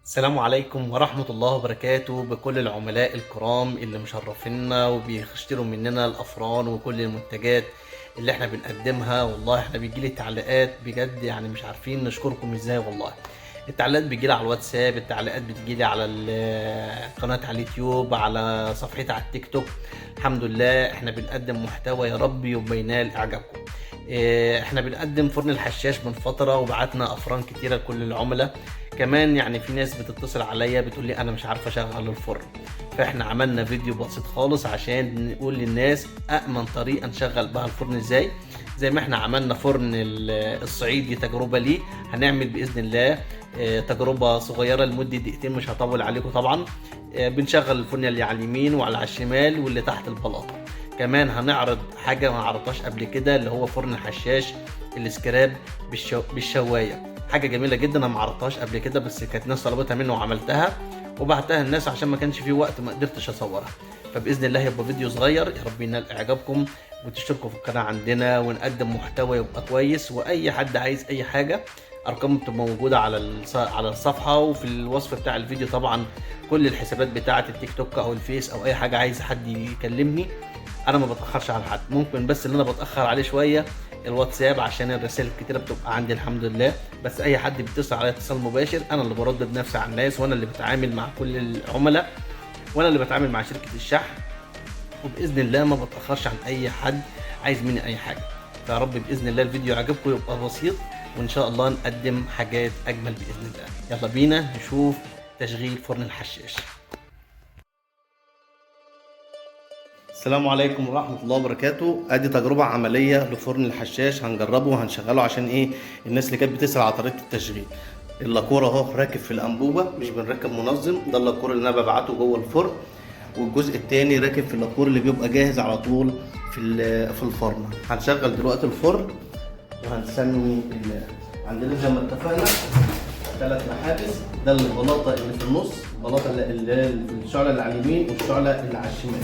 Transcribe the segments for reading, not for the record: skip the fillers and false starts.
السلام عليكم ورحمة الله وبركاته بكل العملاء الكرام اللي مشرفينا وبيشتروا مننا الأفران وكل المنتجات اللي احنا بنقدمها. والله احنا بيجيلي تعليقات بجد، يعني مش عارفين نشكركم ازاي. والله التعليقات بتجيلي على الواتساب، التعليقات بتجيلي على القناة على اليوتيوب، على صفحتي على التيك توك. الحمد لله احنا بنقدم محتوى يا رب يبقى ينال اعجابكم. احنا بنقدم فرن الحشاش من فترة وبعتنا افران كتيرة لكل العملاء. كمان يعني في ناس بتتصل عليا بتقول لي انا مش عارفه اشغل الفرن، فاحنا عملنا فيديو بسيط خالص عشان نقول للناس امن طريقه نشغل بها الفرن ازاي. زي ما احنا عملنا فرن الصعيدي تجربه ليه، هنعمل باذن الله تجربه صغيره لمده دقيقتين، مش هطول عليكم طبعا. بنشغل الفرن اللي على اليمين وعلى الشمال واللي تحت البلاطه. كمان هنعرض حاجه ما عرضناش قبل كده، اللي هو فرن الحشاش السكراب بالشوايه. حاجه جميله جدا انا ما عرضتهاش قبل كده، بس كانت ناس طلبتها مني وعملتها وبعتها الناس عشان ما كانش في وقت ما قدرتش اصورها. فباذن الله يبقى فيديو صغير يا رب ينال اعجابكم، وتشتركوا في القناه عندنا ونقدم محتوى يبقى كويس. واي حد عايز اي حاجه ارقام بتبقى موجوده على الصفحه وفي الوصف بتاع الفيديو. طبعا كل الحسابات بتاعه التيك توك او الفيس او اي حاجه عايز حد يكلمني انا ما بتاخرش على حد. ممكن بس اللي انا بتاخر عليه شويه الواتساب عشان الرسائل الكتيره بتبقى عندي الحمد لله. بس اي حد بيتصل عليا اتصال مباشر انا اللي برد بنفسي على الناس، وانا اللي بتعامل مع كل العملاء، وانا اللي بتعامل مع شركه الشحن. وباذن الله ما بتاخرش عن اي حد عايز مني اي حاجه. فيا رب باذن الله الفيديو يعجبكم يبقى بسيط، وان شاء الله نقدم حاجات اجمل باذن الله. يلا بينا نشوف تشغيل فرن الحشاش. السلام عليكم ورحمة الله وبركاته. ادي تجربة عملية لفرن الحشاش هنجربه وهنشغله عشان ايه الناس اللي كانت بتسأل على طريقة التشغيل. اللاكور اهو راكب في الانبوبة، مش بنركب منظم، ده اللاكور اللي انا ببعته جوه الفرن، والجزء التاني راكب في اللاكور اللي بيبقى جاهز على طول في الفرن. هنشغل دلوقتي الفرن وهنسمي عندنا زي ما اتفقنا 3 محابس. ده البلاطة اللي في النص، البلاطة اللي الشعلة اللي على اليمين والشعلة اللي على الشمال.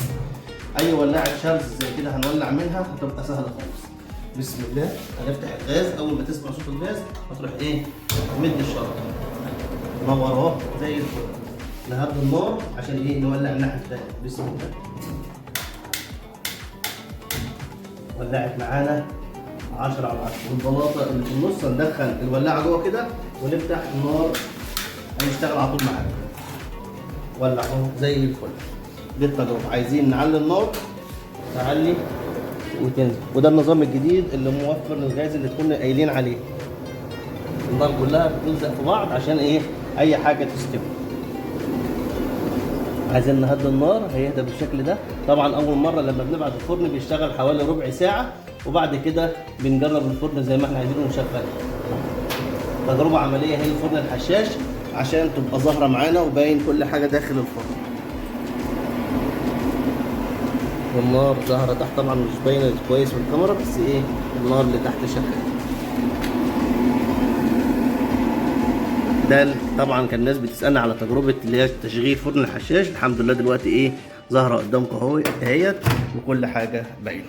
اي ولاعه شمس زي كده هنولع منها هتبقى سهله خالص. بسم الله. هنفتح الغاز، اول ما تسمع صوت الغاز هتروح ايه تمد الشرط نور اهو زي الفل. نهدي النار عشان ايه نولع الناحيه الثانيه. بسم الله. ولعت معانا 10 على 10. والبلاطه اللي في النص هندخل الولاعه جوه كده ونفتح النار هيشتغل على طول معانا. ولع اهو زي الفل. دي التجربة. عايزين نعلي النار تعلي وتنزل، وده النظام الجديد اللي موفر للغاز اللي كنا قايلين عليه. النار كلها بتلزق في بعض عشان ايه اي حاجة تستوي. عايزين نهدي النار هيهدى بالشكل ده. طبعا اول مرة لما بنبعت الفرن بيشتغل حوالي ربع ساعة، وبعد كده بنجرب الفرن زي ما احنا عايزينه ونشغله. تجربة عملية هي الفرن الحشاش عشان تبقى ظاهرة معانا وباين كل حاجة داخل الفرن. والنار ظاهرة تحت، طبعا مش باينة كويس في الكاميرا، بس ايه النار اللي تحت شغالة. ده طبعا كان الناس بتسألنا على تجربة اللي هي تشغيل فرن الحشاش. الحمد لله دلوقتي ايه ظاهرة قدامكم اهو اهيت وكل حاجة باينة.